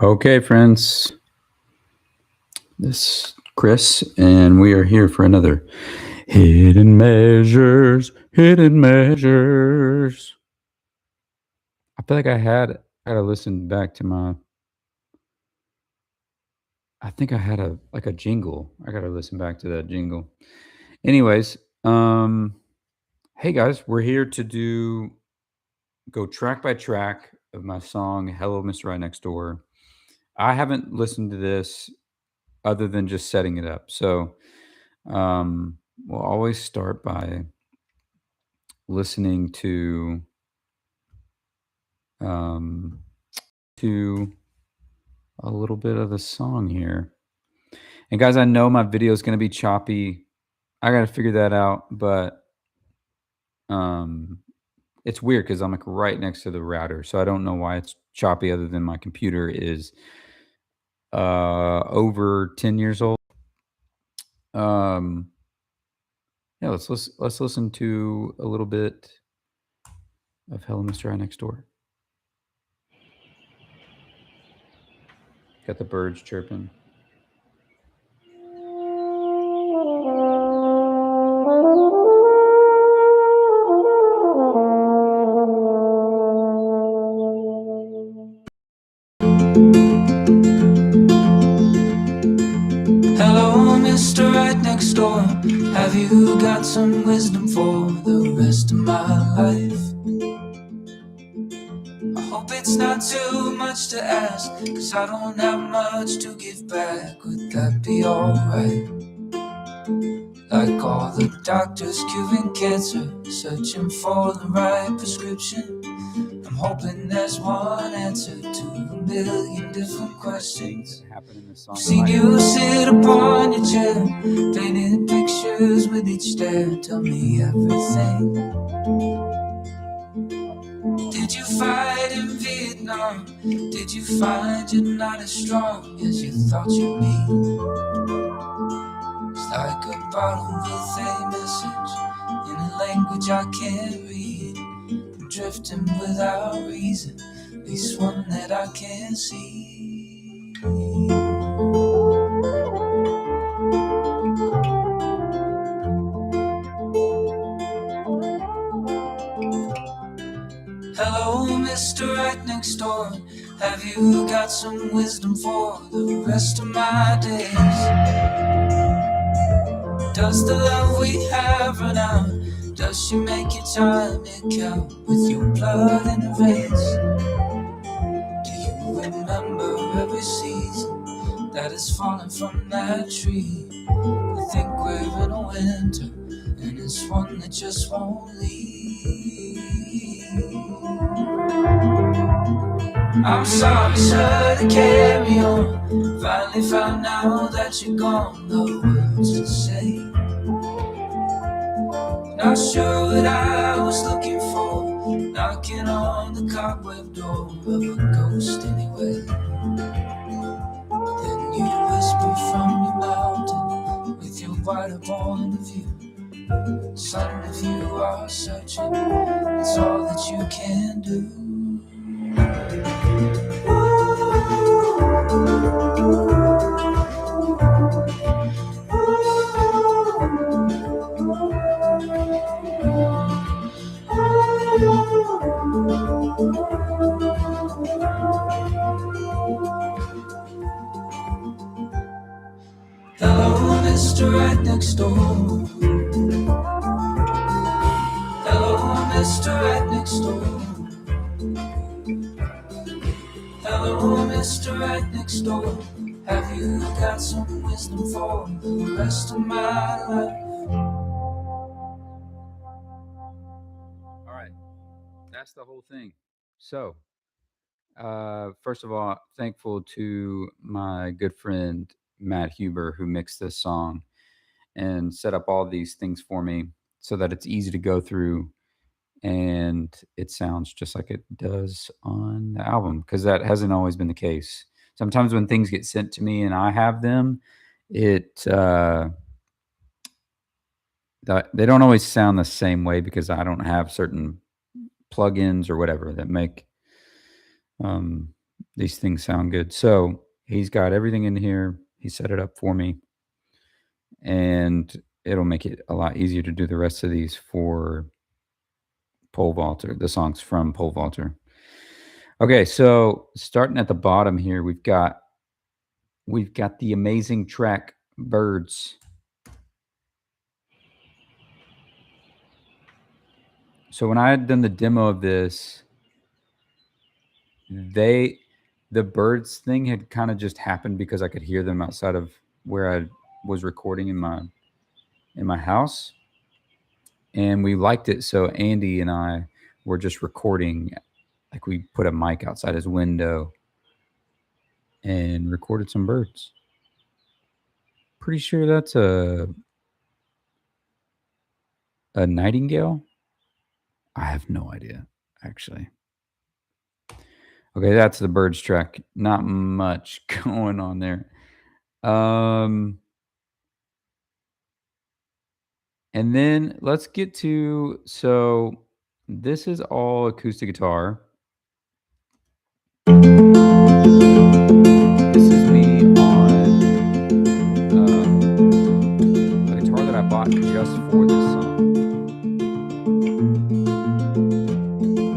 Okay, friends, this is Kris, and we are here for another Hidden Measures. Hidden Measures. I feel like I gotta listen back to my. I think I had a jingle. I gotta listen back to that jingle. Anyways, hey guys, we're here to go track by track of my song "Hello, Mr. Right Next Door." I haven't listened to this other than just setting it up, so we'll always start by listening um, to a little bit of the song here. And guys, I know my video is going to be choppy. I got to figure that out, but um, it's weird because I'm like right next to the router, so I don't know why it's choppy. Other than my computer is over 10 years old. Um, yeah, let's listen to a little bit of "Hello, Mr. Right Next Door." Got the birds chirping. Hello, Mr. Right Next Door. Have you got some wisdom for the rest of my life? I hope it's not too much to ask, 'cause I don't have much to give back. Would that be alright? Like all the doctors curing cancer, searching for the right prescription. I'm hoping there's one answer to a million different questions. I've seen you sit upon your chair, painting pictures with each stare. Tell me everything. Did you fight in Vietnam? Did you find you're not as strong as you thought you'd be? It's like a bottle with a message in a language I can't read. I'm drifting without reason, at least one that I can see. Hello, Mr. Right Next Door. Have you got some wisdom for the rest of my days? Does the love we have run out? Does she make your time count with your blood in the veins? Do you remember every season that is falling from that tree? I think we're in a winter, and it's one that just won't leave. I'm sorry, sir, to carry on. Finally found out that you're gone, no words to say. Not sure what I was looking for, knocking on the cobweb door of a ghost anyway. Then you whisper from your mountain with your wider point of view. Son, if you are searching, it's all that you can do. Hello, Mr. Right Next Door. Hello, Mr. Right Next Door. Hello, Mr. Right Next Door. Have you got some wisdom for the rest of my life? All right, that's the whole thing. So, first of all, thankful to my good friend Matt Huber who mixed this song and set up all these things for me so that it's easy to go through and it sounds just like it does on the album because that hasn't always been the case. Sometimes when things get sent to me and I have them, it they don't always sound the same way because I don't have certain plugins or whatever that make These things sound good. So he's got everything in here. He set it up for me, and it'll make it a lot easier to do the rest of these for Pole Vaulter, the songs from Pole Vaulter. Okay, so starting at the bottom here, we've got the amazing track Birds. So when I had done the demo of this, they the birds thing had kind of just happened because I could hear them outside of where I was recording in my house, and we liked it. So Andy and I were just recording, like we put a mic outside his window and recorded some birds. Pretty sure that's a nightingale. I have no idea, actually. Okay, that's the birds track. Not much going on there. And then let's get to, so this is all acoustic guitar. This is me on a guitar that I bought just for this song.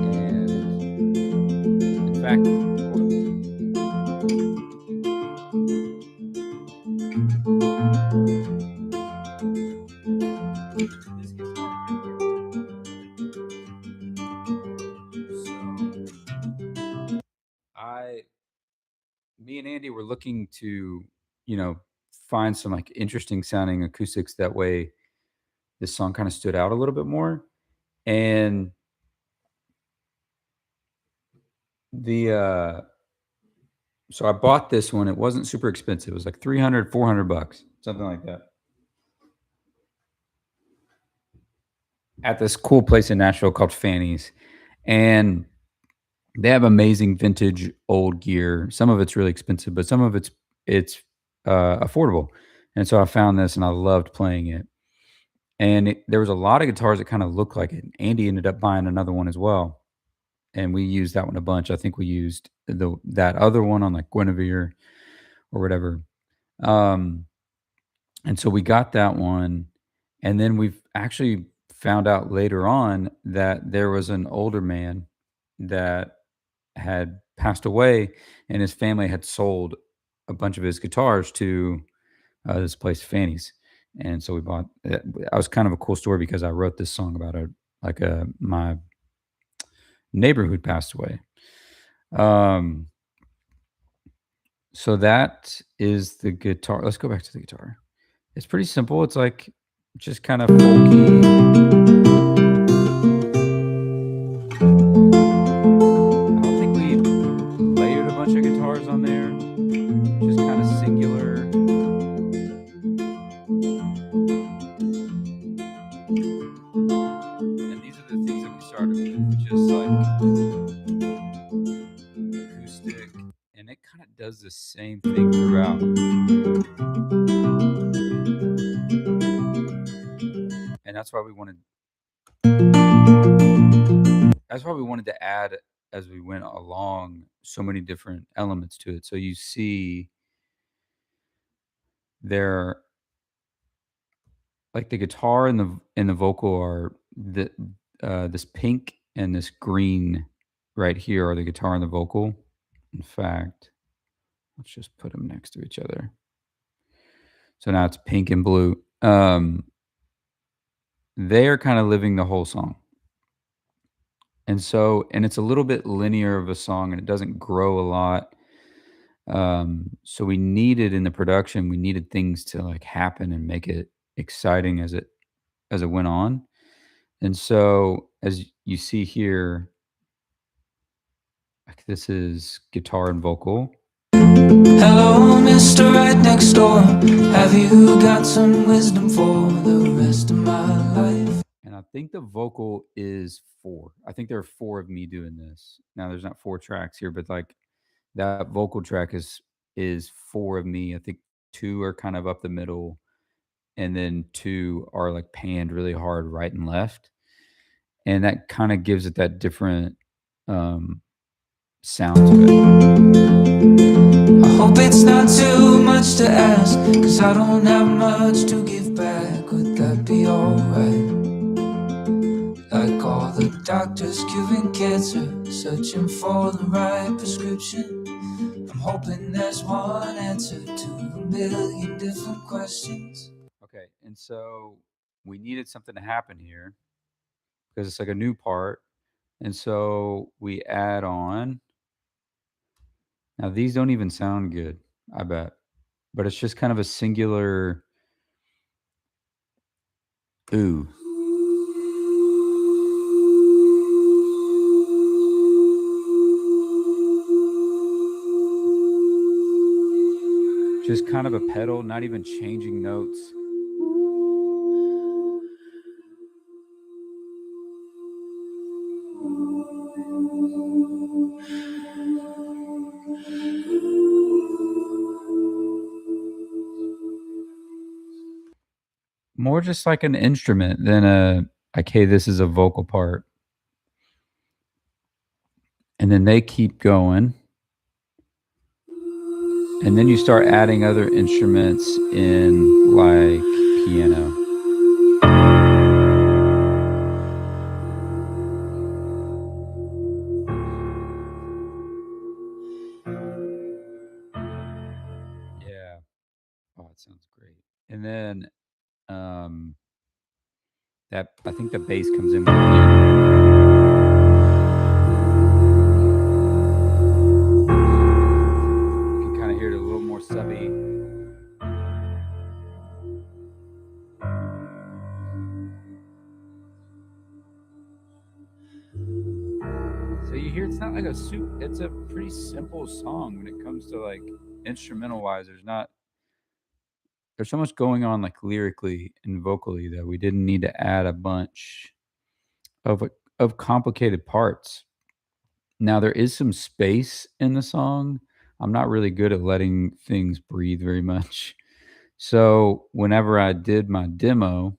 And in fact, this guitar right here. So me and Andy were looking to, you know, find some like interesting sounding acoustics. That way this song kind of stood out a little bit more. And the so I bought this one. It wasn't super expensive. It was like 300, 400 bucks, something like that. At this cool place in Nashville called Fanny's. And they have amazing vintage old gear. Some of it's really expensive, but some of it's affordable. And so I found this and I loved playing it. And there was a lot of guitars that kind of looked like it. Andy ended up buying another one as well, and we used that one a bunch. I think we used that other one on like Guinevere or whatever. Um, and so we got that one, and then we've actually found out later on that there was an older man that had passed away, and his family had sold a bunch of his guitars to this place, Fanny's. And so we bought. That was kind of a cool story because I wrote this song about my neighbor who'd passed away. Um, so that is the guitar. Let's go back to the guitar. It's pretty simple. It's like just kind of folky. I don't think we layered a bunch of guitars on there. Just kind of singular. And these are the things that we started with, just like acoustic, and it kind of does the same thing throughout. And that's why we wanted to add, as we went along, so many different elements to it. So you see there, like the guitar and the vocal are this pink and this green right here are the guitar and the vocal. In fact, let's just put them next to each other. So now it's pink and blue. They are kind of living the whole song. And it's a little bit linear of a song, and it doesn't grow a lot. So we needed in the production, we needed things to like happen and make it exciting as it went on. And so as you see here, like this is guitar and vocal. Hello, Mr. Right Next Door. Have you got some wisdom for the rest of my life? And I think the vocal is 4. I think there are 4 of me doing this. Now there's not 4 tracks here, but like that vocal track is 4 of me. I think 2 are kind of up the middle, and then 2 are like panned really hard right and left. And that kind of gives it that different sounds good. I hope it's not too much to ask, 'cause I don't have much to give back. Would that be alright? Like all the doctors curing cancer, searching for the right prescription. I'm hoping there's one answer to a million different questions. Okay, and so we needed something to happen here because it's like a new part. And so we add on. Now these don't even sound good, I bet. But it's just kind of a singular ooh. Just kind of a pedal, not even changing notes. More just like an instrument than like, hey, this is a vocal part. And then they keep going. And then you start adding other instruments in, like piano. Yeah. Oh, it sounds great. And then that I think the bass comes in with the you can kind of hear it a little more subby. So you hear it's not like it's a pretty simple song when it comes to like instrumental wise. There's so much going on like lyrically and vocally that we didn't need to add a bunch of of complicated parts. Now there is some space in the song. I'm not really good at letting things breathe very much. So whenever I did my demo,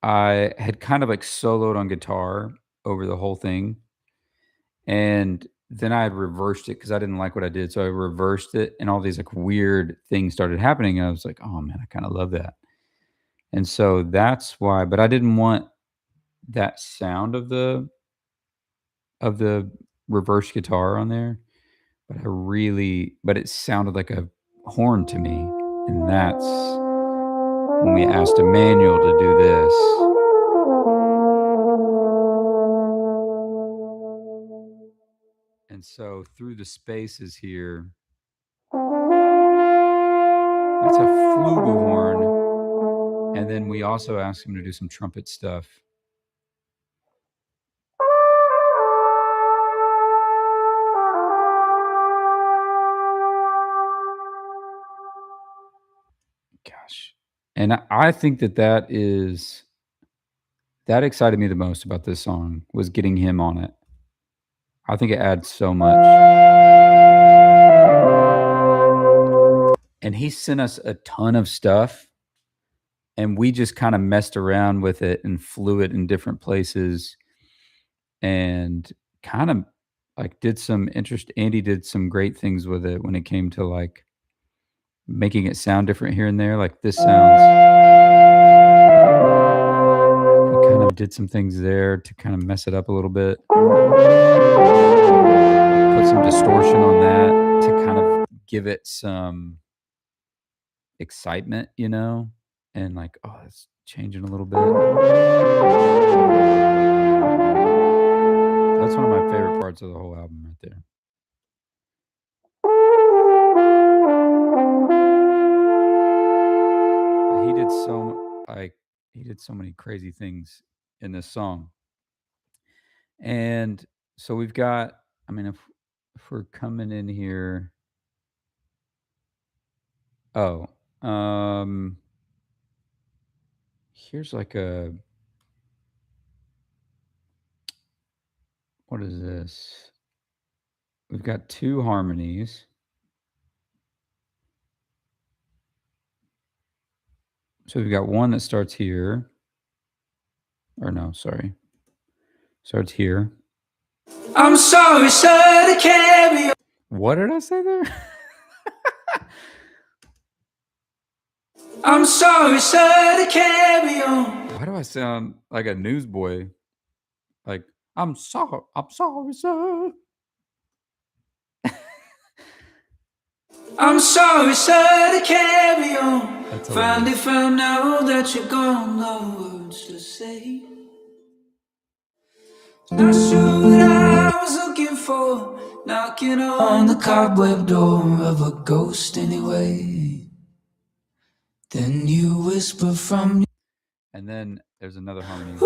I had kind of like soloed on guitar over the whole thing. And then I had reversed it because I didn't like what I did. So I reversed it and all these like weird things started happening. And I was like, oh man, I kind of love that. And so that's why, but I didn't want that sound of the reverse guitar on there. But it sounded like a horn to me. And that's when we asked Emmanuel to do this. And so through the spaces here, that's a flugelhorn. And then we also asked him to do some trumpet stuff. Gosh. And I think that that excited me the most about this song was getting him on it. I think it adds so much. And he sent us a ton of stuff and we just kind of messed around with it and flew it in different places and kind of like Andy did some great things with it when it came to like making it sound different here and there. Like this sounds, we kind of did some things there to kind of mess it up a little bit. Put some distortion on that to kind of give it some excitement, and like, oh, it's changing a little bit. That's one of my favorite parts of the whole album right there. But he did so many crazy things in this song. And so we've got, I mean, if we're coming in here, oh, here's like what is this? We've got two harmonies. So we've got one that starts here. Or no, sorry. Starts here. I'm sorry, sir, to carry on. What did I say there? I'm sorry, sir, to carry on. Why do I sound like a newsboy? Like, I'm sorry, sir. I'm sorry, sir, to carry on. That's Finally hilarious. found out that you're gone, no words to say. Not sure what I was looking for, knocking on the cobweb door of a ghost anyway. Then you whisper from And then there's another harmony.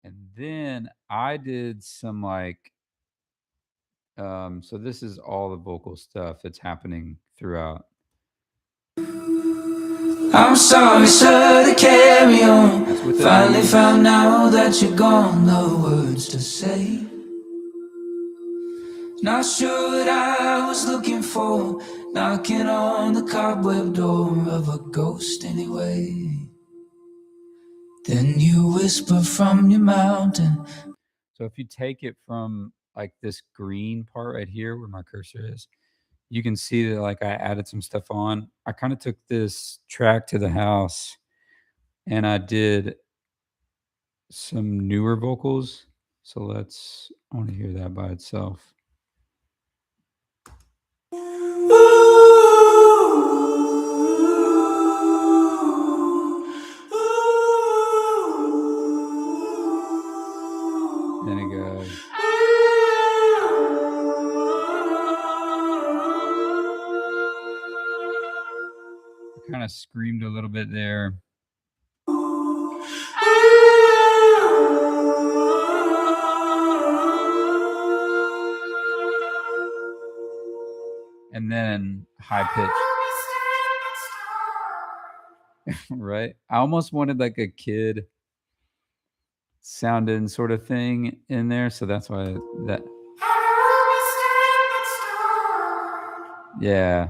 And then I did some like, so this is all the vocal stuff that's happening throughout. I'm sorry, sir, to carry on. Finally found out that you're gone, no words to say. Not sure what I was looking for, knocking on the cobweb door of a ghost anyway. Then you whisper from your mountain. So if you take it from like this green part right here where my cursor is, you can see that like I added some stuff on. I kind of took this track to the house and I did some newer vocals. So I want to hear that by itself. Then it goes. I kind of screamed a little bit there. And then high pitch. Right? I almost wanted like a kid sounding sort of thing in there. So that's why that. Yeah.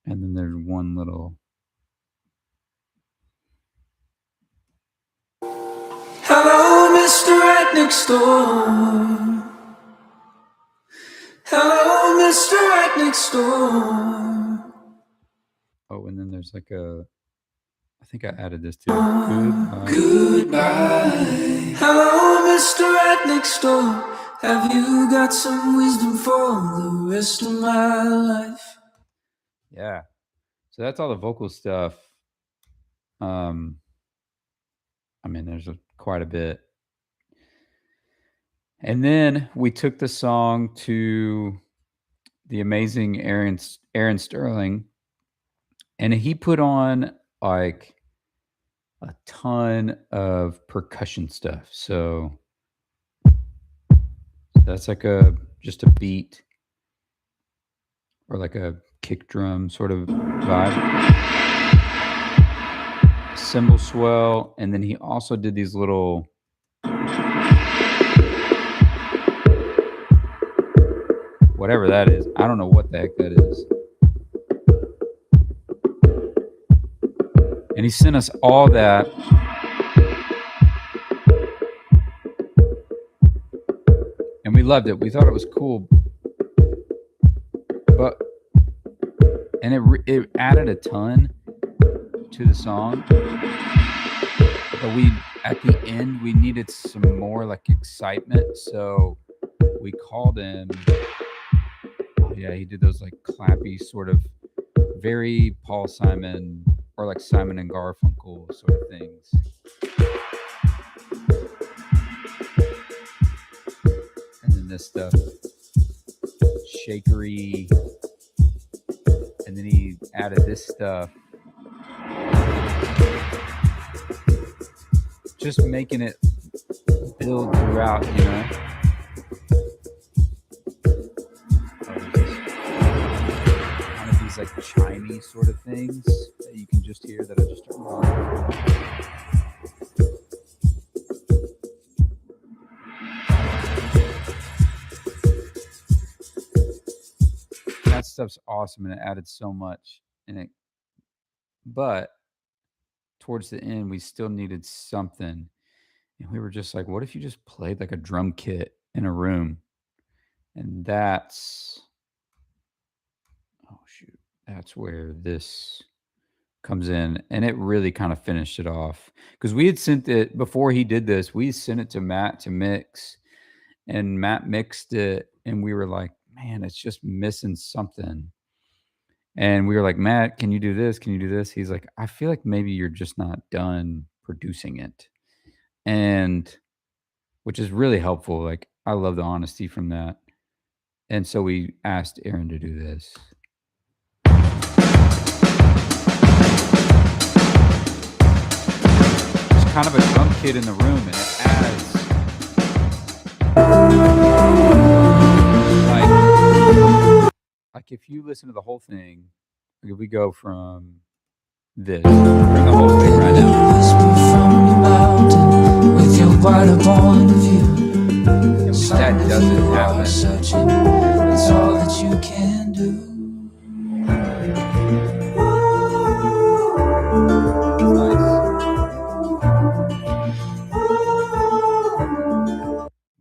And then there's one little. Hello, Mr. Right Next Door. Hello, Mr. Right Next Door. Oh, and then there's like I think I added this too. Goodbye. Goodbye. Hello, Mr. Right Next Door. Have you got some wisdom for the rest of my life? Yeah. So that's all the vocal stuff. I mean, there's quite a bit. And then we took the song to the amazing Aaron Sterling, and he put on like a ton of percussion stuff. So that's like just a beat or like a kick drum sort of vibe. Cymbal swell, and then he also did these little whatever that is. I don't know what the heck that is. And he sent us all that. And we loved it. We thought it was cool. And it added a ton to the song. But at the end, we needed some more like excitement. So we called him. Yeah, he did those like clappy sort of very Paul Simon or like Simon and Garfunkel sort of things. And then this stuff, shakery. And then he added this stuff. Just making it build throughout, you know? Kind of these like chimey sort of things that you can just hear that I just turned on. stuff's awesome and it added so much and it but towards the end we still needed something. And we were just like, what if you just played like a drum kit in a room? And oh shoot, that's where this comes in. And it really kind of finished it off. Because we had sent it before he did this, we sent it to Matt to mix, and Matt mixed it, and we were like, man, it's just missing something. And we were like, Matt, can you do this? Can you do this? He's like, I feel like maybe you're just not done producing it. And which is really helpful. Like, I love the honesty from that. And so we asked Aaron to do this. It's kind of a drum kit in the room, and it adds like if you listen to the whole thing, like if we go from this, bring the whole thing right now. Whisper from your mountain with your wider point of view. And if that doesn't happen, Searching, it's all that you can do.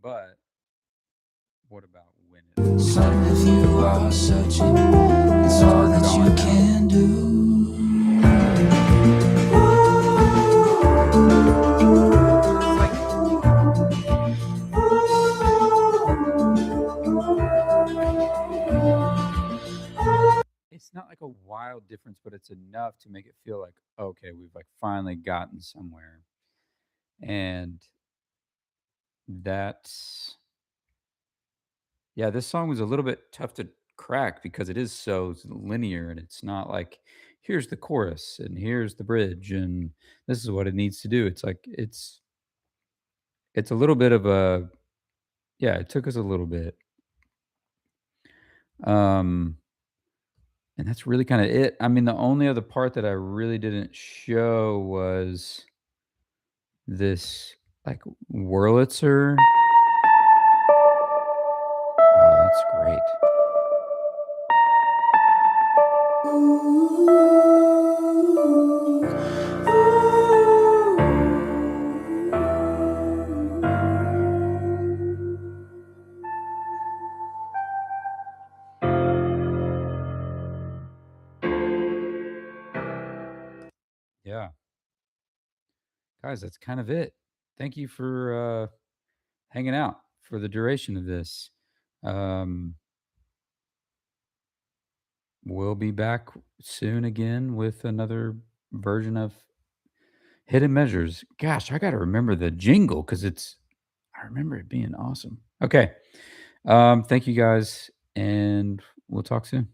but what about when it? Son, if you are searching, it's all that you can do. It's not like a wild difference, but it's enough to make it feel like, okay, we've like finally gotten somewhere. And that's yeah, this song was a little bit tough to crack because it is so linear and it's not like here's the chorus and here's the bridge and this is what it needs to do. It's like it's a little bit of a yeah, it took us a little bit. Um and that's really kind of it. I mean, the only other part that I really didn't show was this like Wurlitzer. Oh, that's great. Yeah. Guys, that's kind of it. Thank you for hanging out for the duration of this. Um, we'll be back soon again with another version of Hidden Measures. Gosh, I got to remember the jingle because I remember it being awesome. Okay. Thank you guys, and we'll talk soon.